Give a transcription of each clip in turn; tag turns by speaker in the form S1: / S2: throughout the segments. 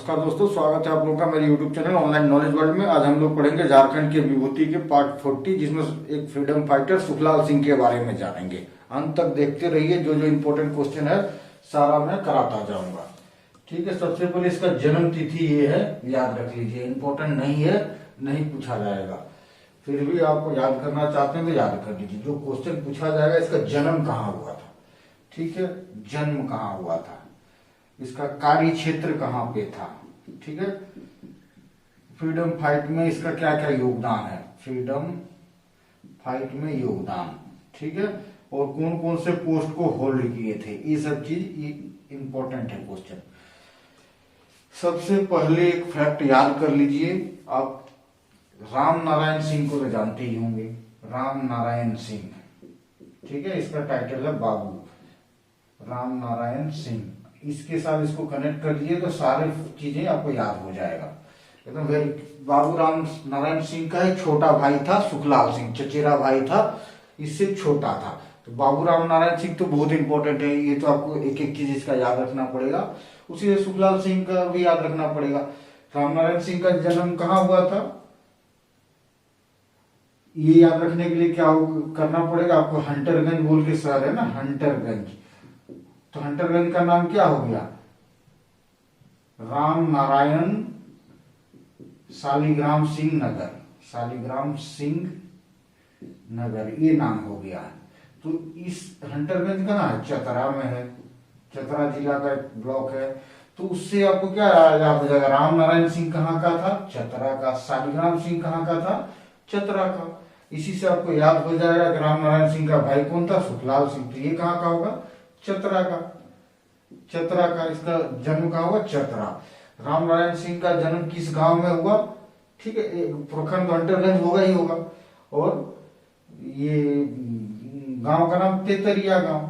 S1: नमस्कार दोस्तों, स्वागत है आप लोगों का मेरे YouTube channel online knowledge world में। आज हम लोग पढ़ेंगे झारखंड के विभूति के पार्ट 40, जिसमें एक फ्रीडम फाइटर सुखलाल सिंह के बारे में जानेंगे। अंत तक देखते रहिए, जो जो इम्पोर्टेंट क्वेश्चन है सारा मैं कराता जाऊंगा। ठीक है, सबसे पहले इसका जन्म तिथि ये है, याद रख लीजिए। इम्पोर्टेंट नहीं है, नहीं पूछा जाएगा, फिर भी आपको याद करना चाहते हैं तो याद कर लीजिए। जो क्वेश्चन पूछा जाएगा, इसका जन्म कहाँ हुआ था। ठीक है, जन्म कहाँ हुआ था, इसका कार्य क्षेत्र कहाँ पे था। ठीक है, फ्रीडम फाइट में इसका क्या क्या योगदान है, फ्रीडम फाइट में योगदान। ठीक है, और कौन कौन से पोस्ट को होल्ड किए थे, ये सब चीज इंपॉर्टेंट है क्वेश्चन। सबसे पहले एक फैक्ट याद कर लीजिए आप, राम नारायण सिंह को तो जानते ही होंगे, राम नारायण सिंह। ठीक है, इसका टाइटल है बाबू, राम नारायण सिंह। इसके साथ इसको कनेक्ट कर लीजिए तो सारी चीजें आपको याद हो जाएगा एकदम। बाबू राम नारायण सिंह का एक छोटा भाई था सुखलाल सिंह, चचेरा भाई था, इससे छोटा था। तो बाबू राम नारायण सिंह तो बहुत इंपॉर्टेंट है, ये तो आपको एक एक चीज इसका याद रखना पड़ेगा। उसी से सुखलाल सिंह का भी याद रखना पड़ेगा। राम नारायण सिंह का जन्म कहाँ हुआ था, ये याद रखने के लिए क्या करना पड़ेगा आपको, हंटरगंज बोल के शहर है ना, हंटरगंज। तो हंटरगंज का नाम क्या हो गया, राम नारायण शालिग्राम सिंह नगर, शालिग्राम सिंह नगर, ये नाम हो गया। तो इस हंटरगंज का ना चतरा में है, चतरा जिला का एक ब्लॉक है। तो उससे आपको क्या याद हो जाएगा, राम नारायण सिंह कहाँ का था, चतरा का। शालिग्राम सिंह कहाँ का था, चतरा का। इसी से आपको याद हो जाएगा कि राम नारायण सिंह का भाई कौन था, सुखलाल सिंह। तो ये कहाँ का होगा, चतरा का, चतरा का। इसका जन्म कहाँ हुआ, चतरा। राम नारायण सिंह का जन्म किस गांव में हुआ, ठीक है, प्रखंड हंटरगंज होगा ही होगा। और ये गांव का नाम तेतरिया गांव।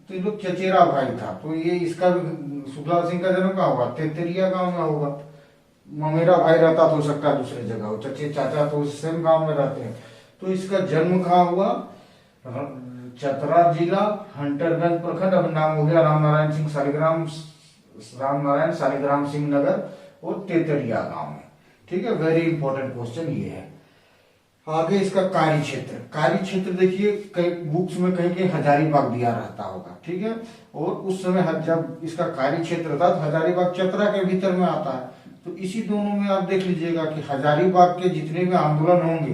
S1: तो ये लोग चचेरा भाई था, तो ये इसका भी सुखलाल सिंह का जन्म कहाँ हुआ, तेतरिया गांव में होगा। ममेरा भाई रहता तो हो सकता है दूसरी जगह हो, चचे चाचा तो सेम गांव में रहते हैं। तो इसका जन्म कहाँ हुआ, चतरा जिला, हंटरगंज प्रखंड। अब नाम हो गया राम नारायण सिंह शालिग्राम, राम नारायण शालिग्राम सिंह नगर और तेतरिया गांव में। ठीक है, वेरी इंपॉर्टेंट क्वेश्चन ये है। आगे इसका कार्य क्षेत्र, कार्य क्षेत्र देखिए कई बुक्स में कहीं कहीं हजारीबाग दिया रहता होगा। ठीक है, और उस समय जब इसका कार्य क्षेत्र था तो हजारीबाग चतरा के भीतर में आता है। तो इसी दोनों में आप देख लीजिएगा कि हजारीबाग के जितने भी आंदोलन होंगे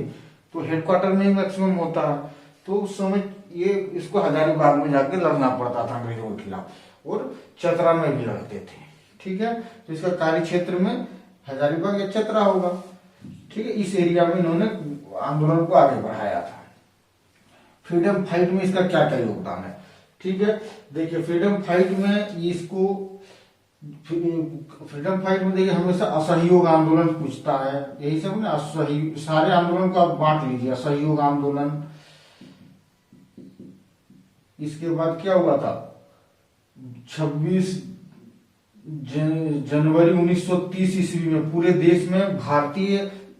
S1: तो हेडक्वार्टर में ही मैक्सिमम होता है। तो उस समय ये इसको हजारीबाग में जाके लड़ना पड़ता था अंग्रेजों के खिलाफ, और चतरा में भी लड़ते थे। ठीक है, तो इसका कार्य क्षेत्र में हजारीबाग या चतरा होगा। ठीक है, इस एरिया में इन्होंने आंदोलन को आगे बढ़ाया था। फ्रीडम फाइट में इसका क्या क्या योगदान है, ठीक है, देखिए फ्रीडम फाइट में इसको, फ्रीडम फाइट में देखिए हमेशा असहयोग आंदोलन पूछता है, यही सब ना, असहयोग। सारे आंदोलन को आप बांट लीजिए, असहयोग आंदोलन। इसके बाद क्या हुआ था, 26 जनवरी 1930 ईस्वी में पूरे देश में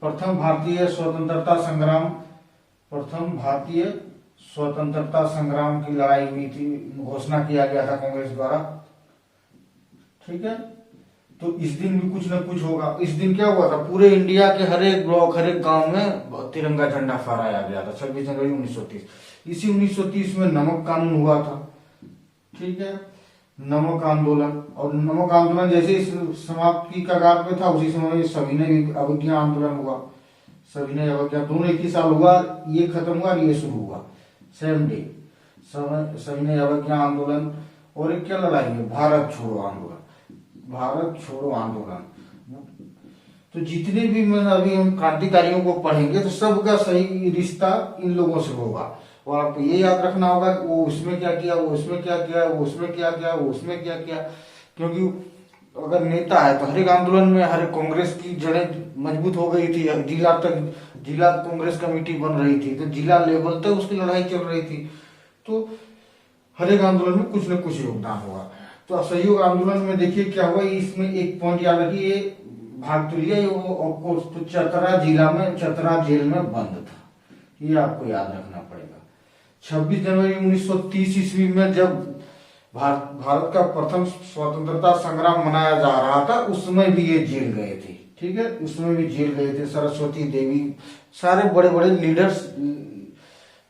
S1: प्रथम भारतीय स्वतंत्रता संग्राम की लड़ाई हुई थी, घोषणा किया गया था कांग्रेस द्वारा। ठीक है, तो इस दिन भी कुछ न कुछ होगा। इस दिन क्या हुआ था, पूरे इंडिया के हर एक ब्लॉक, हर एक गांव में तिरंगा झंडा फहराया गया था 26 जनवरी 1930। इसी 1930 में नमक कानून हुआ था। ठीक है, नमक आंदोलन, और नमक आंदोलन जैसे इस समाप्ति का कगार पे था, उसी समय सविनय अवज्ञा आंदोलन हुआ। सविनय अवज्ञा दोनों एक ही साल हुआ, ये खत्म हुआ ये शुरू हुआ सेम डे, सविनय अवज्ञा आंदोलन। और एक क्या लड़ाई है, भारत छोड़ो आंदोलन, भारत छोड़ो आंदोलन। तो जितने भी अभी हम क्रांतिकारियों को पढ़ेंगे तो सबका सही रिश्ता इन लोगों से होगा। और आपको ये याद रखना होगा कि वो उसमें क्या किया, वो उसमें क्या किया, वो उसमें क्या किया, वो उसमें क्या किया। क्योंकि अगर नेता है तो हर एक आंदोलन में हर एक कांग्रेस की जड़ें मजबूत हो गई थी, जिला तक जिला कांग्रेस कमेटी बन रही थी, तो जिला लेवल तक उसकी लड़ाई चल रही थी। तो हर एक आंदोलन में कुछ न कुछ योगदान होगा। तो असहयोग आंदोलन में देखिए क्या हुआ, इसमें एक पॉइंट याद रखिए, भाग तो लिया वो, तो चतरा जिला में, चतरा जेल में बंद था, ये आपको याद रखना पड़ेगा। 26 जनवरी 1930 ईस्वी में जब भारत का प्रथम स्वतंत्रता संग्राम मनाया जा रहा था, उस समय भी ये जेल गए थे। ठीक है, उसमें भी जेल गए थे। सरस्वती देवी, सारे बड़े बड़े लीडर्स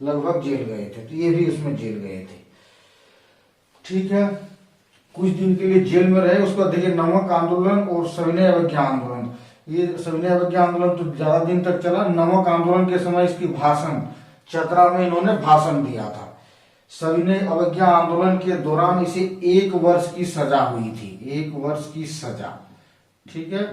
S1: लगभग जेल गए थे, तो ये भी उसमें जेल गए थे। ठीक है, कुछ दिन के लिए जेल में रहे। उसके बाद देखिए नमक आंदोलन और सविनय अवज्ञा आंदोलन। ये सविनय अवज्ञा आंदोलन तो ज्यादा दिन तक चला। नमक आंदोलन के समय इसकी भाषण, चतरा में इन्होंने भाषण दिया था। सविनय अवज्ञा आंदोलन के दौरान इसे 1 वर्ष की सजा हुई थी। 1 वर्ष की सजा। ठीक है,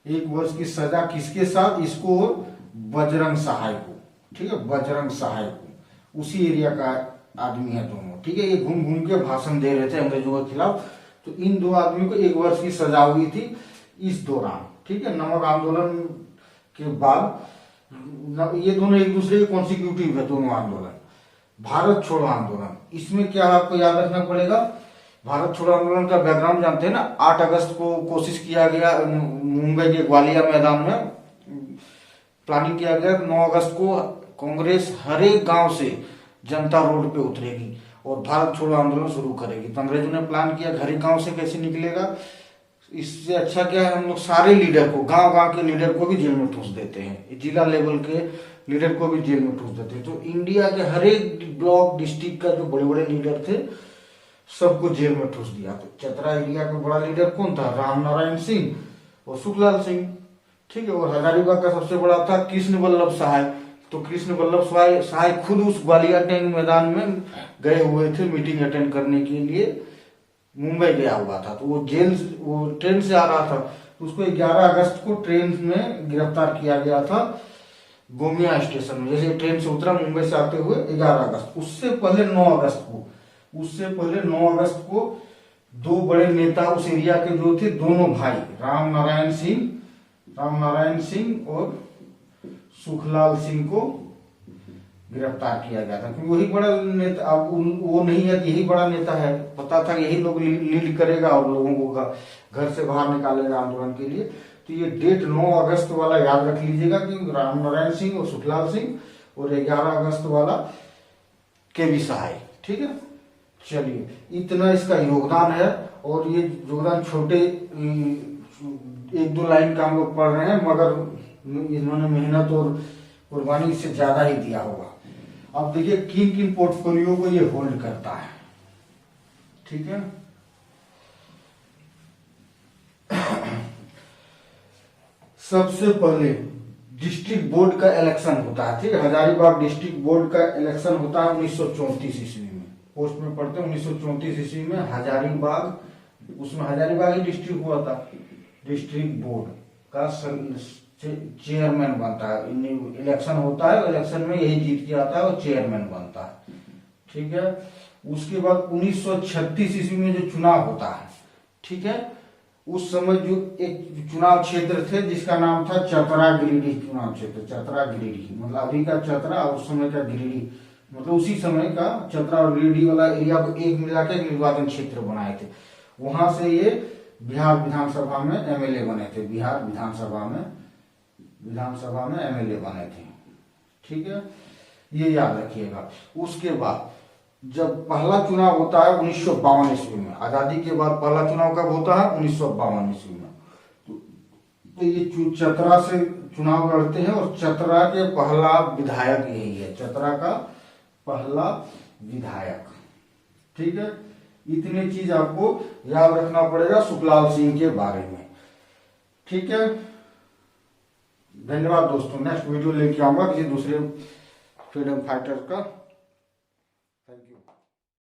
S1: 1 वर्ष की सजा किसके साथ? इसको और बजरंग सहाय को। ठीक है, बजरंग सहाय को, उसी एरिया का आदमी है दोनों। ठीक है, ये घूम घूम के भाषण दे रहे थे अंग्रेजों के खिलाफ। तो इन दो आदमियों को 1 वर्ष की सजा हुई थी इस दौरान। ठीक है, नमक आंदोलन के बाद ये दोनों एक दूसरे के कॉन्सिक्यूटिव है दोनों आंदोलन। भारत छोड़ो आंदोलन, इसमें क्या आपको याद रखना पड़ेगा? भारत छोड़ो आंदोलन का बैकग्राउंड जानते हैं ना। 8 अगस्त को कोशिश किया गया, मुंबई के ग्वालिया मैदान में प्लानिंग किया गया। 9 अगस्त को कांग्रेस हर एक गांव से जनता रोड पे उतरेगी और भारत छोड़ो आंदोलन शुरू करेगी। तो अंग्रेजों ने प्लान किया हर एक गांव से कैसे निकलेगा। इससे अच्छा क्या है, हम लोग सारे लीडर को, गांव गांव के लीडर को भी जेल में ठूस देते हैं, जिला लेवल के लीडर को भी जेल में ठूस देते हैं। तो इंडिया के हर एक ब्लॉक डिस्ट्रिक्ट का जो बड़े बड़े लीडर थे सबको जेल में ठूस दिया। तो चतरा एरिया का बड़ा लीडर कौन था? राम नारायण सिंह और सुखलाल सिंह। ठीक है, और हजारीबाग का सबसे बड़ा था कृष्ण वल्लभ सहाय। तो कृष्ण वल्लभ सहाय खुद उस ग्वालिया टैंक मैदान में गए हुए थे मीटिंग अटेंड करने के लिए, मुंबई गया हुआ था। तो वो ट्रेन से आ रहा था, तो उसको 11 अगस्त को ट्रेन में गिरफ्तार किया गया था गोमिया स्टेशन में। जैसे ट्रेन से उतरा मुंबई से आते हुए 11 अगस्त। उससे पहले 9 अगस्त को 2 बड़े नेता उस एरिया के जो थे, दोनों भाई राम नारायण सिंह और सुखलाल सिंह को गिरफ्तार किया गया था। क्योंकि वही बड़ा नेता, अब वो नहीं है कि यही बड़ा नेता है, पता था यही लोग लीड करेगा और लोगों को घर से बाहर निकालेगा आंदोलन के लिए। तो ये डेट 9 अगस्त वाला याद रख लीजिएगा कि राम नारायण सिंह और सुखलाल सिंह, और 11 अगस्त वाला केवी सहाय। ठीक है, चलिए इतना इसका योगदान है। और ये योगदान छोटे 1-2 लाइन का हम लोग पढ़ रहे हैं, मगर इन्होंने मेहनत और कुर्बानी इससे ज्यादा ही दिया होगा। अब देखिए किन किन पोर्टफोलियो को ये होल्ड करता है। ठीक है, सबसे पहले डिस्ट्रिक्ट बोर्ड का इलेक्शन होता है। ठीक है, हजारीबाग डिस्ट्रिक्ट बोर्ड का इलेक्शन होता है 1934 ईस्वी में। पोस्ट में पढ़ते हैं 1934 ईस्वी में हजारीबाग, उसमें हजारीबाग ही डिस्ट्रिक्ट हुआ था। डिस्ट्रिक्ट बोर्ड का चेयरमैन बनता है, इलेक्शन होता है, इलेक्शन में यही जीत के आता है और चेयरमैन बनता है। ठीक है, उसके बाद 1936 ईस्वी में जो चुनाव होता है, ठीक है, उस समय जो एक चुनाव क्षेत्र थे जिसका नाम था चतरा गिरिडीह चुनाव क्षेत्र। चतरा गिरिडीह मतलब अभी का चतरा और उस समय का गिरिडीह, मतलब उसी समय का चतरा और गिरिडीह वाला एरिया को एक मिला के निर्वाचन क्षेत्र बनाए थे। वहां से ये बिहार विधानसभा में एमएलए बने थे। बिहार विधानसभा में एमएलए बने थे। ठीक है, ये याद रखिएगा। उसके बाद जब पहला चुनाव होता है 1952 ईस्वी में, आजादी के बाद पहला चुनाव कब होता है? 1952 ईस्वी में। तो ये चतरा से चुनाव लड़ते हैं और चतरा के पहला विधायक यही है, चतरा का पहला विधायक। ठीक है, इतनी चीज आपको याद रखना पड़ेगा सुखलाल सिंह के बारे में। ठीक है, धन्यवाद दोस्तों। नेक्स्ट वीडियो लेके आऊंगा किसी दूसरे फ्रीडम फाइटर का।